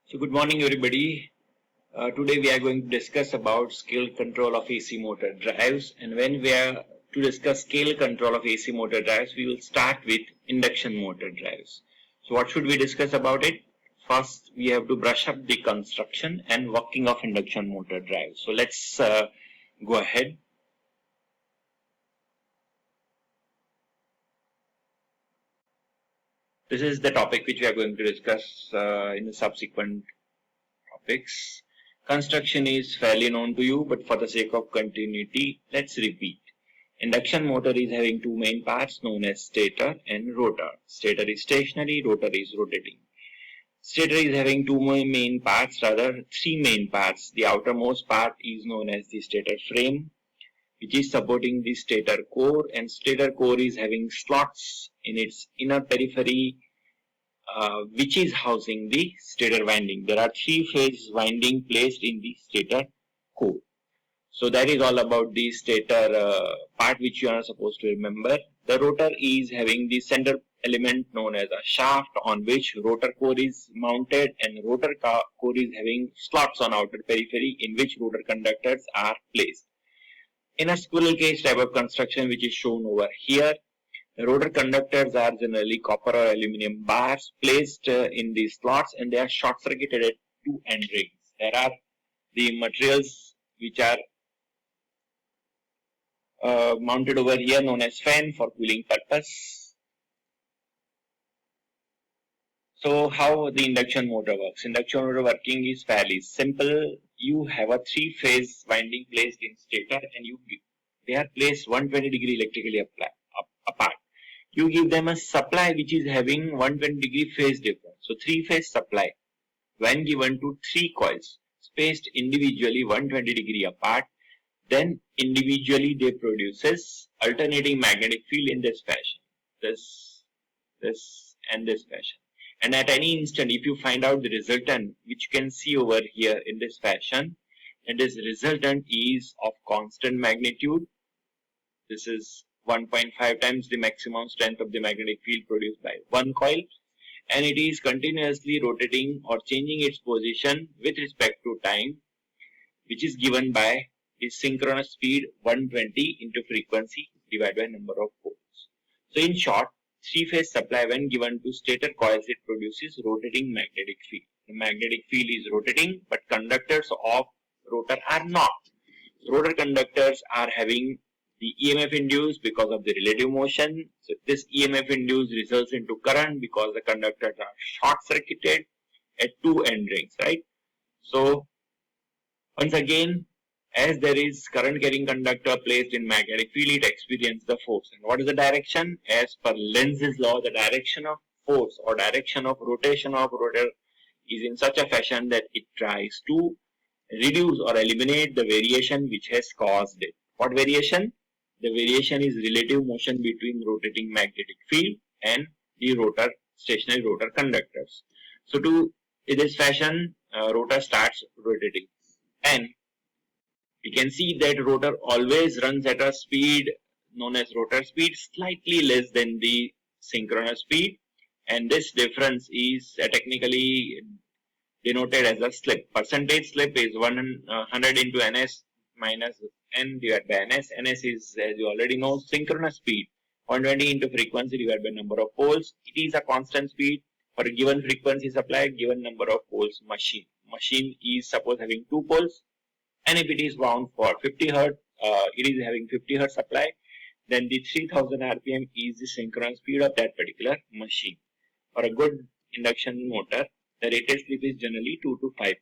So good morning everybody. Today we are going to discuss about scale control of AC motor drives, and when we are to discuss scale control of AC motor drives, we will start with induction motor drives. So what should we discuss about it? First we have to brush up the construction and working of induction motor drives. So let's go ahead. This is the topic which we are going to discuss in the subsequent topics. Construction is fairly known to you, but for the sake of continuity, let's repeat. Induction motor is having two main parts known as stator and rotor. Stator is stationary, rotor is rotating. Stator is having three main parts. The outermost part is known as the stator frame, which is supporting the stator core, and stator core is having slots in its inner periphery which is housing the stator winding. There are three-phase winding placed in the stator core. So that is all about the stator part which you are supposed to remember. The rotor is having the center element known as a shaft on which rotor core is mounted, and rotor core is having slots on outer periphery in which rotor conductors are placed. In a squirrel cage type of construction which is shown over here, the rotor conductors are generally copper or aluminum bars placed in these slots, and they are short-circuited at two end rings. There are the materials which are mounted over here known as fan for cooling purpose. So how the induction motor works? Induction motor working is fairly simple. You have a three-phase winding placed in stator, and they are placed 120 degree electrically apart. You give them a supply which is having 120 degree phase difference. So three-phase supply, when given to three coils spaced individually 120 degree apart, then individually they produces alternating magnetic field in this fashion, this and this fashion. And at any instant, if you find out the resultant, which you can see over here in this fashion, and this resultant is of constant magnitude. This is 1.5 times the maximum strength of the magnetic field produced by one coil, and it is continuously rotating or changing its position with respect to time, which is given by the synchronous speed 120 into frequency divided by number of poles. So in short, three-phase supply when given to stator coils, it produces rotating magnetic field. The magnetic field is rotating, but conductors of rotor are not. Rotor conductors are having the EMF induced because of the relative motion. So this EMF induced results into current because the conductors are short-circuited at two end rings, right? So once again, as there is current carrying conductor placed in magnetic field, it experiences the force. And what is the direction? As per Lenz's law, the direction of force or direction of rotation of rotor is in such a fashion that it tries to reduce or eliminate the variation which has caused it. What variation? The variation is relative motion between rotating magnetic field and the stationary rotor conductors. So in this fashion, rotor starts rotating, and we can see that rotor always runs at a speed known as rotor speed, slightly less than the synchronous speed, and this difference is technically denoted as a slip. Percentage slip is 100 into ns minus n divided by ns. Ns is, as you already know, synchronous speed. 120 into frequency divided by number of poles. It is a constant speed for a given frequency supply, given number of poles machine. Machine is suppose having two poles, and if it is wound for 50 Hz, it is having 50 Hz supply, then the 3000 RPM is the synchronous speed of that particular machine. For a good induction motor, the rated slip is generally 2 to 5%.